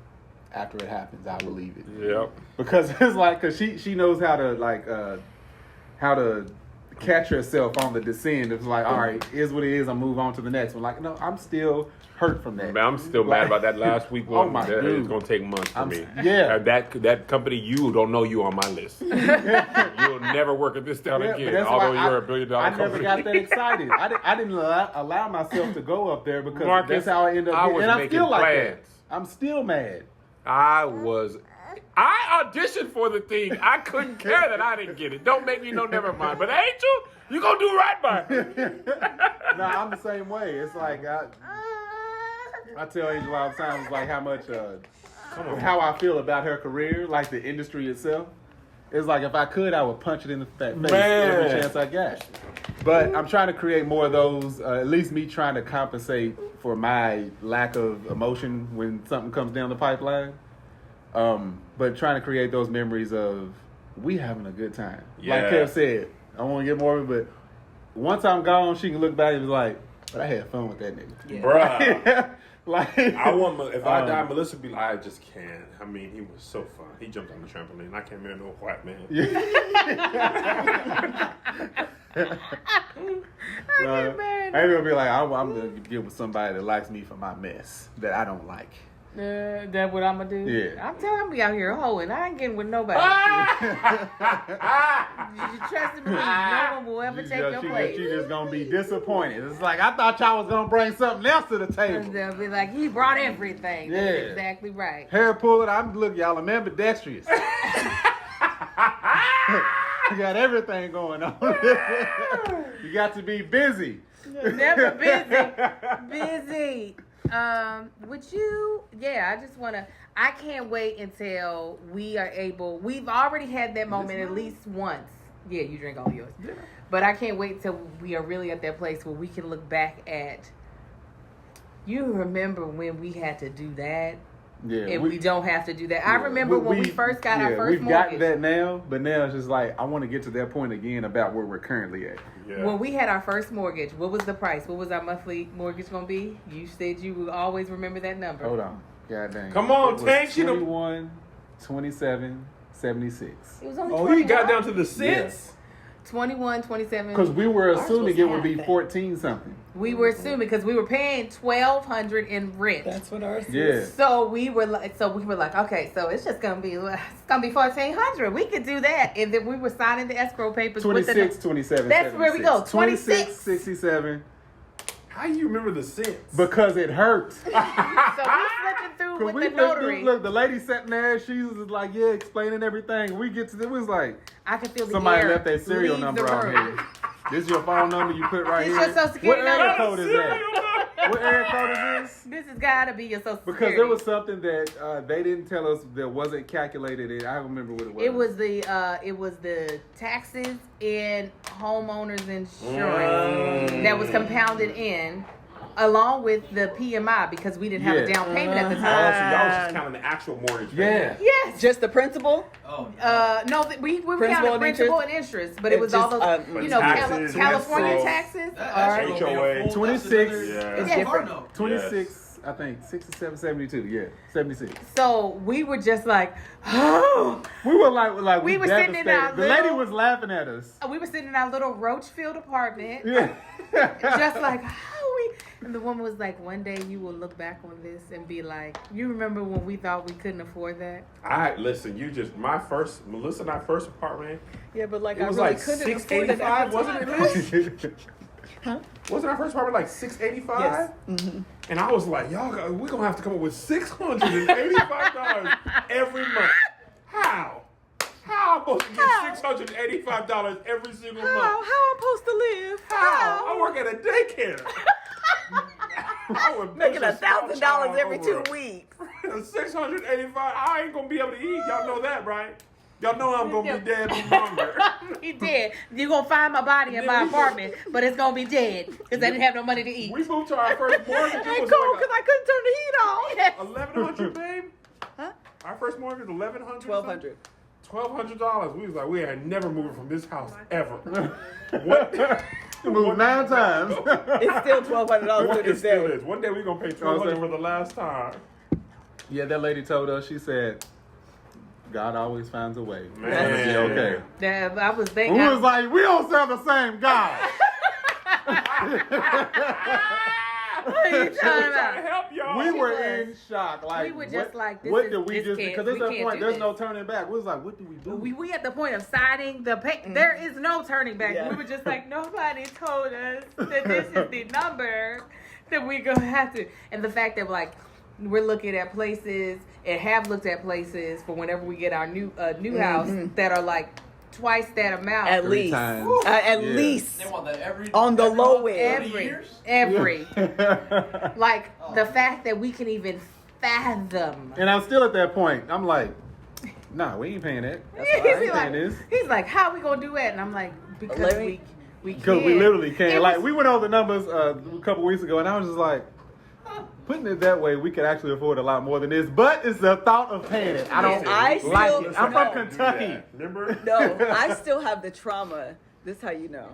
after it happens, I believe it. Yep. Because it's like, because she knows how to, like, how to catch herself on the descend. It's like, all right, is what it is. I'll move on to the next one. Like, no, I'm still hurt from that. Man, I'm still mad about that last week one. Oh my That- dude. It's gonna take months for me. Yeah. That company, you don't know you on my list. You'll never work at this town Yeah, but again. that's Although why you're $1 billion I company. never got that excited. I didn't allow myself to go up there because Marcus, that's how I ended up I getting. was And I'm making still like plans. that. I'm still mad. I auditioned for the thing. I couldn't care that I didn't get it. Don't make me know never mind. But Angel, you gonna do right by it. No, I'm the same way. It's like I tell Angel all the time. It's like how much how I feel about her career, like the industry itself. It's like if I could, I would punch it in the face every chance I got. But I'm trying to create more of those. At least me trying to compensate for my lack of emotion when something comes down the pipeline. But trying to create those memories of we having a good time. Like Yeah. Kev said, I don't want to get more of it, but once I'm gone, she can look back and be like, but I had fun with that nigga. Yeah. Bruh. Like, I want if I die, Melissa would be like, I just can't. I mean, he was so fun. He jumped on the trampoline. I can't marry no white man. I'm gonna be like, I'm gonna get with somebody that likes me for my mess that I don't like. That's what I'm gonna do. Yeah. I'm telling him, be out here hoeing. I ain't getting with nobody. You trust me? No one will ever take your place. She just gonna be disappointed. It's like I thought y'all was gonna bring something else to the table. They'll be like, he brought everything. Yeah. That's exactly right. Hair pulling. Look, y'all. I'm ambidextrous. You got everything going on. You got to be busy. Never busy. Would you? Yeah, I just wanna. I can't wait until we are able. We've already had that moment at least once. Yeah, you drink all yours. Yeah. But I can't wait till we are really at that place where we can look back at. You remember when we had to do that? Yeah, and we don't have to do that. I remember when we first got our first we've mortgage. gotten that now, but now it's just like I want to get to that point again about where we're currently at. Yeah. When we had our first mortgage, what was the price? What was our monthly mortgage going to be? You said you would always remember that number. Hold on. God dang. Come on, It was Tank. 21, 27, 76. It was only Oh, 21. you got down to the cents? 21, 27. Because we were Ours assuming was it would be half that. 14 something. We were assuming because we were paying $1,200 in rent. That's what ours Yeah. is. So we were like, okay, so it's just gonna be $1,400. We could do that, and then we were signing the escrow papers. 26, with 27, That's where we go, 26, 67. How you remember the cents? Because it hurt. so we flipping through with the notary. Look, the lady sitting there, she was like, yeah, explaining everything. We get to it was like, I can feel the somebody air left their serial leave number the out room. here. This is your phone number you put right It's here. your Social Security What area number. code is that? What area code is this? This has got to be your Social Because Security. there was something that they didn't tell us that wasn't calculated in. I don't remember what it was. It was the taxes and homeowners insurance that was compounded in, along with the PMI because we didn't have a Yeah. down payment at the Oh, so time. y'all was just counting the actual mortgage. Yeah. Yes. Just the principal? Oh, No, we were Principal counting and principal and interest, but it was It's all just, those, taxes, California escrow. taxes. That's Or, HOA. 26. Yeah. It's Yeah. different. 26, I think, 67, 72. Yeah, 76. so we were just like, oh. We were like We were sitting in devastated. our The lady little- was laughing at us. We were sitting in our little Roachfield apartment, Yeah. just like, how we. And the woman was like, one day you will look back on this and be like, you remember when we thought we couldn't afford that? Listen, Melissa and I first apartment, Yeah, but like it was I really like couldn't afford it at $685, the wasn't time. it, Liz? Wasn't our first apartment like $685? Yes. Mm-hmm. And I was like, y'all, we're gonna have to come up with $685 every month. How? How am I supposed to get $685 every single month? How I'm supposed to live? How? I work at a daycare. I would Making push a small $1,000 child every over 2 weeks. $685. I ain't gonna be able to eat. Y'all know that, right? Y'all know I'm gonna be dead from hunger. He dead. You're going to find my body in my apartment, but it's going to be dead because I didn't have no money to eat. We moved to our first mortgage. It Ain't was cool like because I couldn't turn the heat on. $1,100, babe. Huh? Our first mortgage was $1,100. $1,200. $1,200. We was like, we are never moving from this house ever. What? Moved 9 times. It's still $1,200 to It this still day. is. One day we're gonna pay $1,200 for the last time. Yeah, that lady told us, she said, God always finds a way. Man. It's gonna be okay. Yeah, I was thinking. We was like, we don't serve the same God. What are you talking Trying to about? help y'all. We were in shock. Like, We were just like, this what is- did we this just? can't- Because we at that can't point, do there's this. no turning back. We was like, what do we do? We at the point of signing the pay. There is no turning back. Yeah. We were just like, nobody told us that this is the number that we're gonna have to. And the fact that like we're looking at places and have looked at places for whenever we get our new house that are like twice that amount. At 3 least. times. At Yeah. least. They want that every On the every low month, end. 30 years? Every like Oh, the man. fact that we can even fathom. And I'm still at that point. I'm like, nah, we ain't paying that. I ain't He's paying like, this. he's like, how we gonna do that? And I'm like, because Let me- we Because can. we literally can't. It Like, was- we went over the numbers a couple weeks ago, and I was just like, putting it that way, we could actually afford a lot more than this. But it's the thought of paying it. I don't I like still- it. I'm no. from Kentucky. Remember? No, I still have the trauma. This is how you know.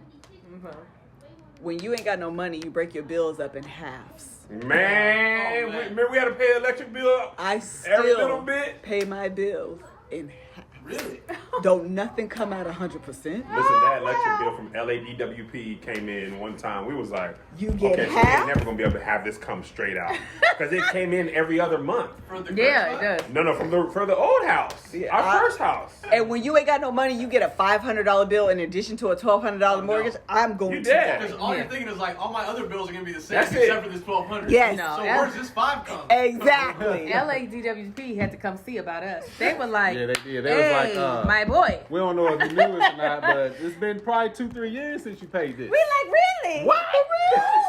When you ain't got no money, you break your bills up in halves. Man, Oh, man. remember we had to pay the electric bill I every little still bit? pay my bills in half. Really? Don't nothing come out 100%. Listen, that electric bill from LADWP came in one time. We was like, You get okay, so half? they're never gonna be able to have this come straight out because it came in every other month. For the Yeah, Christmas? it does. No, for the old house, Yeah, our I- first house. And when you ain't got no money, you get a $500 bill in addition to a $1,200 no. mortgage. I'm going You to dead. Because all Yeah. you're thinking is like, all my other bills are gonna be the same That's except it. for this 1,200. Yes. No, So L- where's this 5 come? Exactly. LADWP had to come see about us. They were like, Yeah, they did. They was hey, like, my boy. we don't know if you knew it or not, but it's been probably 2-3 years since you paid this. We like, really? What?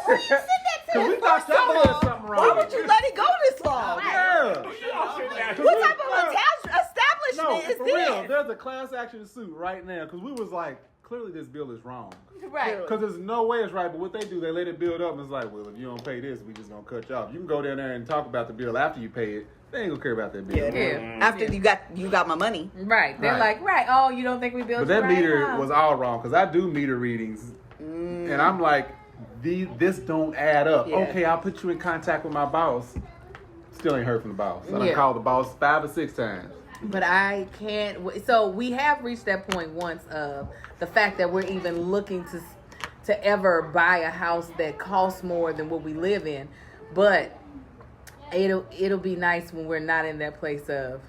Why you send that to Because we us thought for y'all so had long? something wrong. Why would you let it go this long? Yeah. Y'all sit down. What type of No, establishment is for this? real. There's a class action suit right now because we was like, clearly this bill is wrong. Right. Because there's no way it's right, but what they do, they let it build up and it's like, well, if you don't pay this, we just gonna cut you off. You can go down there and talk about the bill after you pay it. They ain't gonna care about that bill. Yeah, Yeah. After you got my money. Right. They're Right. like, oh, you don't think we built But that you right? meter Huh? was all wrong because I do meter readings, and I'm like, this don't add up. Yeah. Okay, I'll put you in contact with my boss. Still ain't heard from the boss. I done Yeah. called the boss 5 or 6 times. But I can't. So we have reached that point once of the fact that we're even looking to ever buy a house that costs more than what we live in. But it'll be nice when we're not in that place of,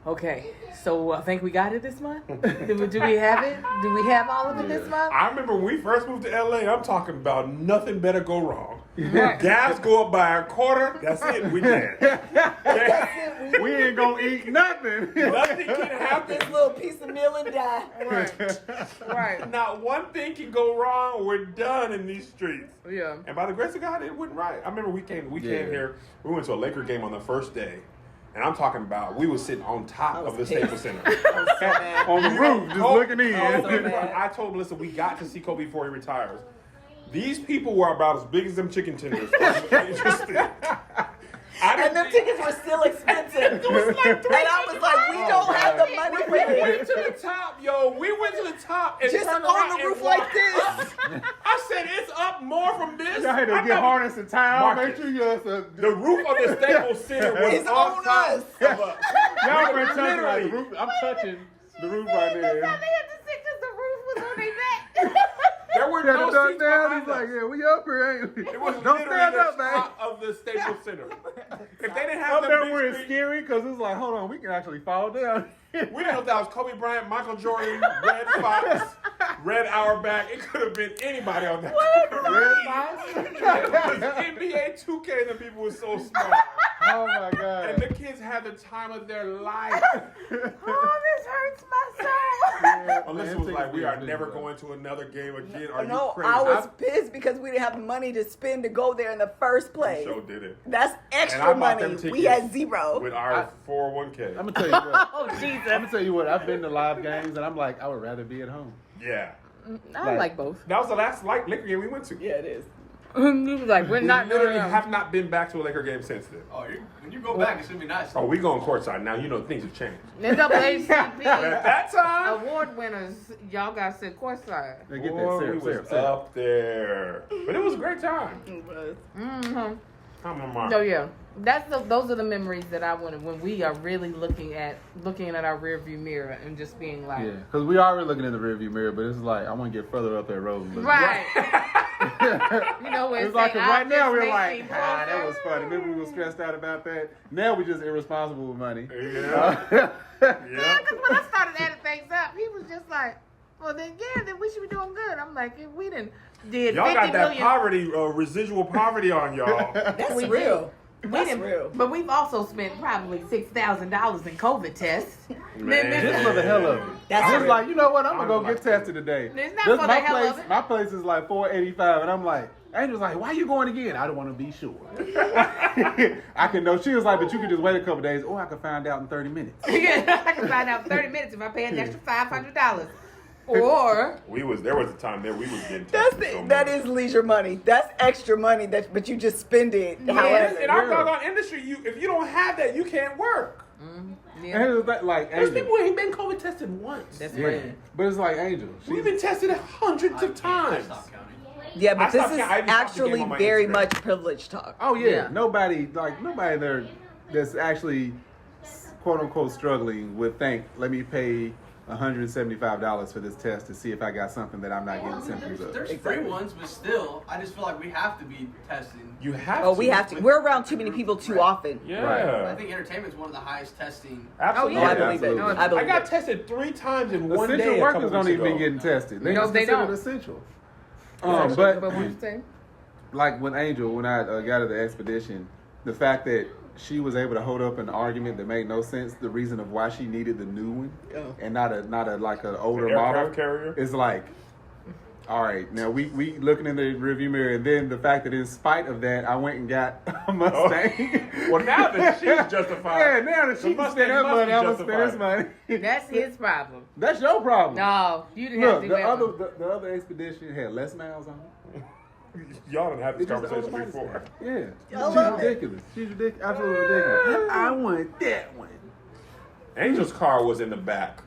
okay, so I think we got it this month. Do we have it? Do we have all of it this month? I remember when we first moved to LA, I'm talking about nothing better go wrong. Gas go up by a quarter, that's it, we dead. We ain't gonna eat nothing. Nothing can happen. This little piece of meal and die. Right. Not one thing can go wrong. We're done in these streets. Yeah. And by the grace of God, it went right. I remember we came here. We went to a Laker game on the first day. And I'm talking about we were sitting on top of the Staples Center. On the roof, just looking in. I told Melissa, we got to see Kobe before he retires. These people were about as big as them chicken tenders. And them tickets were still expensive. And I was like, we don't have the money for We went this. to the top, yo. We went to the top and Just turned on around the and roof like walked this. up. I said, it's up more from this. Y'all had to I get know- harness and towel. Marcus. Make sure you're The roof of the Staples Center was It's on on top us. of us. y'all were touching like Literally. the roof. I'm touching the roof right They there. had to sit because the roof was on their back. There were He had no to duck seats down. behind He's like, us. yeah, we up here, ain't we? It was Don't literally stand the up, man. top of the Staples Center. If they didn't have Up the there big where it's screen, scary because it's like, hold on, we can actually fall down. we didn't know if that was Kobe Bryant, Michael Jordan, Red Fox, Red Auerbach. It could have been anybody on that. Red Fox? NBA 2K and the people were so smart. Oh my And god. the kids had the time of their life. Oh, this hurts my soul. Yeah, Alyssa man, was tickets like, we be are expensive, never bro. going to another game again. Are No, you crazy? I was pissed because we didn't have money to spend to go there in the first place. So did it. That's And I extra bought them money. tickets We had zero. with our 401k. I'm gonna tell you what. Oh, Jesus. I'm gonna tell you what. I've been to live games and I'm like, I would rather be at home. Yeah. I like both. That was the last Laker game we went to. Yeah, it is. He was like, we're We not literally doing have not been back to a Laker game since then. Oh, when you go back, it's gonna be nice. Oh, we going courtside now. You know things have changed. NAACP At that time, award winners, y'all got sit courtside. They get boy, that we syrup, was syrup. up there. But it was a great time. It was. Mm-hmm. I'm a mark. No, yeah. those are the memories that I want when we are really looking at our rearview mirror and just being like, Yeah, because we are looking in the rearview mirror, but it's like I want to get further up that road. And look. right. You know, where It's like 'cause right now we're like, that that was funny. Maybe we were stressed out about that. Now we're just irresponsible with money. Yeah. Yeah, because when I started adding things up, he was just like, well, then we should be doing good. I'm like, if we did Y'all 50 got that million. poverty, residual poverty on y'all. That's We real. We That's didn't, real. but we've also spent probably $6,000 in COVID tests. Man. Just for the hell of it. That's Just real. like, you know what? I'm I gonna go would get like to. tested today. It's not This- for my the hell place, of it. My place is like $4.85, and I'm like, Angel's like, why you going again? I don't want to be sure. I can know. She was like, but you can just wait a couple days, or I can find out in 30 minutes. Yeah, I can find out in 30 minutes if I pay an extra $500. Or There was a time there we was getting That's tested so that much. is leisure money. That's extra money but you just spend it. However. In our doggone industry, if you don't have that, you can't work. yeah, And it was like There's Angel. people who ain't been COVID tested once. that's Yeah. right. But it's like Angel. We've been tested hundreds of times. Stop counting. Yeah, I but this stopped is counting. I even stopped the game actually on my very Instagram. much privilege talk. Oh yeah. Yeah. Nobody there that's actually quote unquote struggling would think, let me pay $175 for this test to see if I got something that I'm not getting symptoms of. There's Exactly. free ones, but still, I just feel like we have to be testing. You have to. Oh, we have to. We're around too many people too often. Yeah. I think entertainment's one of the highest testing. Absolutely. Oh, yeah. I believe it. absolutely. I believe I got it. tested 3 times in one day. Essential a workers couple don't weeks even ago. be getting tested. They No, just they considered don't. essential. But But what you say? like when Angel, when I got her the expedition, the fact that she was able to hold up an argument that made no sense, the reason of why she needed the new one and not a like an older An aircraft model carrier? is like, all right, now we looking in the rearview mirror, and then the fact that in spite of that, I went and got a Mustang. Well, now that she's justified. Yeah, now that the she can Mustang spend her must money, be I'm gonna spend his justified. money. That's his problem. That's your problem. No, you didn't have Look, to the do that other one. the other expedition had less miles on it. Y'all done had this It's just conversation the before. Yeah, I love she's ridiculous. She's ridiculous, absolutely ridiculous. I want that one. Angel's car was in the back.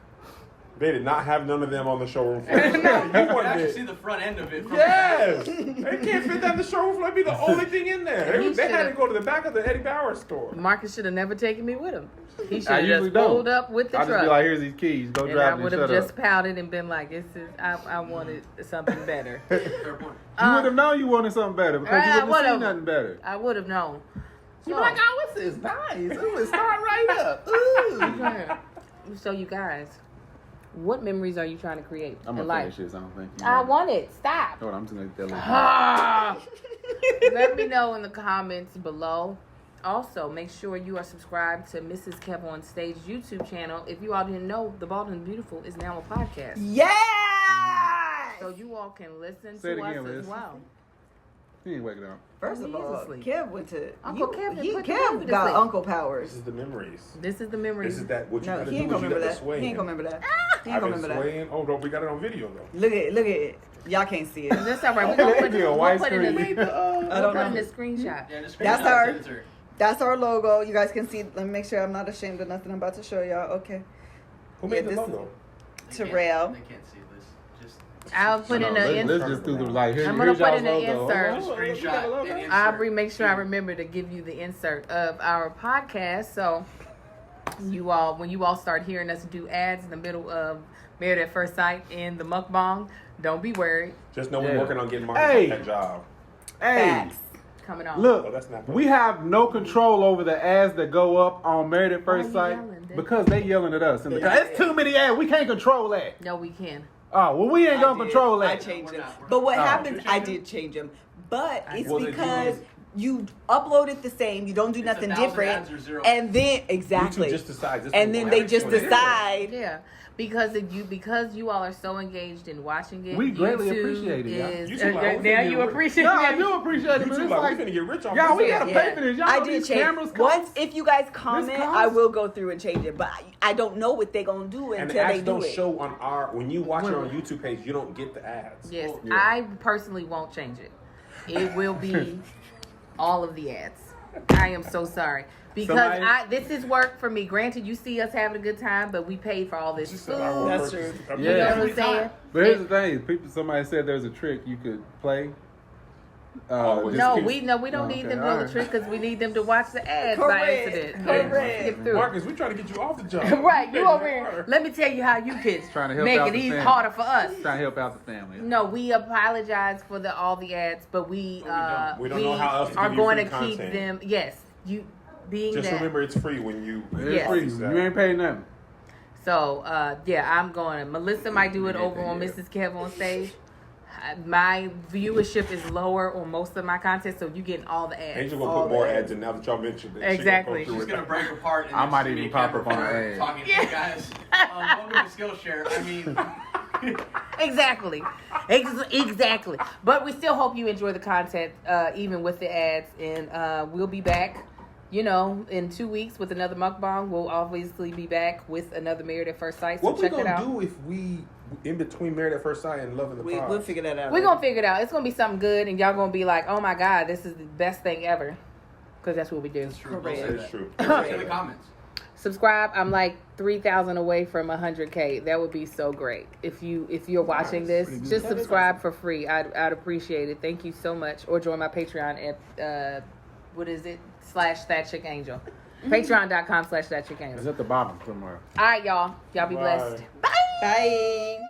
They did not have none of them on the showroom floor. No. You You can wanted actually it. see the front end of it. From Yes! They can't fit that in the showroom floor. That'd be the only thing in there. He They had to should've- go to the back of the Eddie Bauer store. Marcus should have never taken me with him. He should I have usually just don't. pulled up with the I just truck. be like, here's these keys. Go and I drive it would and have shut just up. pouted and been like, I wanted something better. Fair point. You would have known you wanted something better because you I wouldn't have seen would've. nothing better. I would have known. You'd be like, oh, this is nice. Ooh, it start right up. Ooh. So you guys, what memories are you trying to create I'm in gonna life? finish this. I don't think. I want it. Stop. Hold on, I'm just gonna tell you. Ah! Let me know in the comments below. Also, make sure you are subscribed to Mrs. Kev on Stage YouTube channel. If you all didn't know, The Bald and Beautiful is now a podcast. Yeah. So you all can listen Say it to us again, as Liz. well. He ain't waking up. First of He is all, asleep. Kev went to Uncle Kev He put the baby Kev to got sleep. Uncle This powers. is the memories. This is the memory. This is that what you No, gotta he do ain't is gonna you remember gotta that. sway He ain't him. gonna remember that. He ain't I've gonna been remember that. swaying. Oh, no, we got it on video though. Look at it. Look at it. Y'all can't see it. That's all right. We're gonna put, Be a we'll white put in a, screen. I we'll don't put in know. a screenshot. Yeah, just That's screenshot our- sensor. That's our logo. You guys can see. Let me make sure I'm not ashamed of nothing I'm about to show y'all. Okay. Who made Yeah, the this- logo? They can't- Terrell. They can't see this. Just I'll put in No, an let's just do the like. Here's I'm gonna y'all's put in an logo. insert. Oh, Screenshot you got a logo? and insert. I'll make sure I remember to give you the insert of our podcast. So you all, when you all start hearing us do ads in the middle of Married at First Sight in the mukbang, don't be worried. Just know Yeah. we're working on getting Marcus Hey. that job. Hey, Facts. Coming on. look, Oh, that's not we have no control over the ads that go up on Married at First Why you Sight yelling, Dick? because they yelling at us. It's too many ads. We can't control that. No, we can. Oh, well, we ain't gonna I did. control I that. changed We're them. not. But what Oh. happened, You I changed did change them. But it's Was it because you? you upload it the same. You don't do It's nothing 1,000 different. ads or zero. And then, YouTube exactly. just decides. This And is then what they happens just to it. decide. Yeah, because you all are so engaged in watching it. We greatly YouTube appreciate it, y'all. is- YouTube like, we now finna you get- appreciate No, I it. do appreciate it, but YouTube it's like, like, we finna get rich off y'all, we this. gotta Yeah. pay for this. Y'all I know did these change. cameras cost. Once, if you guys comment, costs. I will go through and change it. But I don't know what they're gonna do And the until they ads do don't it. show on our. When you watch it on YouTube page, you don't get the ads. Yes, Yeah. I personally won't change it. It will be all of the ads. I am so sorry. Because Somebody- this is work for me. Granted, you see us having a good time, but we paid for all this She food. said, I will That's purchase- true. I mean, You know Yeah. what I'm saying? But here's the thing: somebody said there's a trick you could play. Always. No, keep- we don't need them to know the trick because we need them to watch the ads by Correct. accident. Correct. Skip through. Marcus, we trying to get you off the job. Right, you over here. Let me tell you how you kids Trying to help make out it the easy family. harder for us. Trying to help out the family. No, we apologize for all the ads, but we don't. We don't know how else to are give you going to free keep content. them. Yes, you being Just that. remember, it's free when you. It's Yes. free. You ain't paying nothing. So yeah, I'm going to. Melissa might do it over on Yeah. Mrs. Kev on stage. My viewership is lower on most of my content, so you getting all the ads. Angel gonna put more ads in now that y'all mentioned it. Exactly. She She's gonna gonna go through break apart. And I then might just even be a pop camera up on phone her ad. talking, hey guys, welcome to Skillshare. I mean, Exactly. Exactly. But we still hope you enjoy the content, even with the ads. And we'll be back, in 2 weeks with another mukbang. We'll obviously be back with another Married at First Sight. So What we check it gonna out. do if we in between Married at First Sight and Loving the Pod? We'll figure that out. We're going to figure it out. It's going to be something good. And y'all going to be like, oh my God, this is the best thing ever. Because that's what we do. it's true. We'll Correct. say It's that. true. Put it in the comments. Subscribe. I'm like 3,000 away from 100K. That would be so great. If you're watching this, just subscribe for free. I'd appreciate it. Thank you so much. Or join my Patreon at what is it? /ThatChickAngel. Patreon.com/ThatChickAngel. It's at the bottom somewhere. All right, y'all. Y'all be Bye. blessed. Bye. Bye.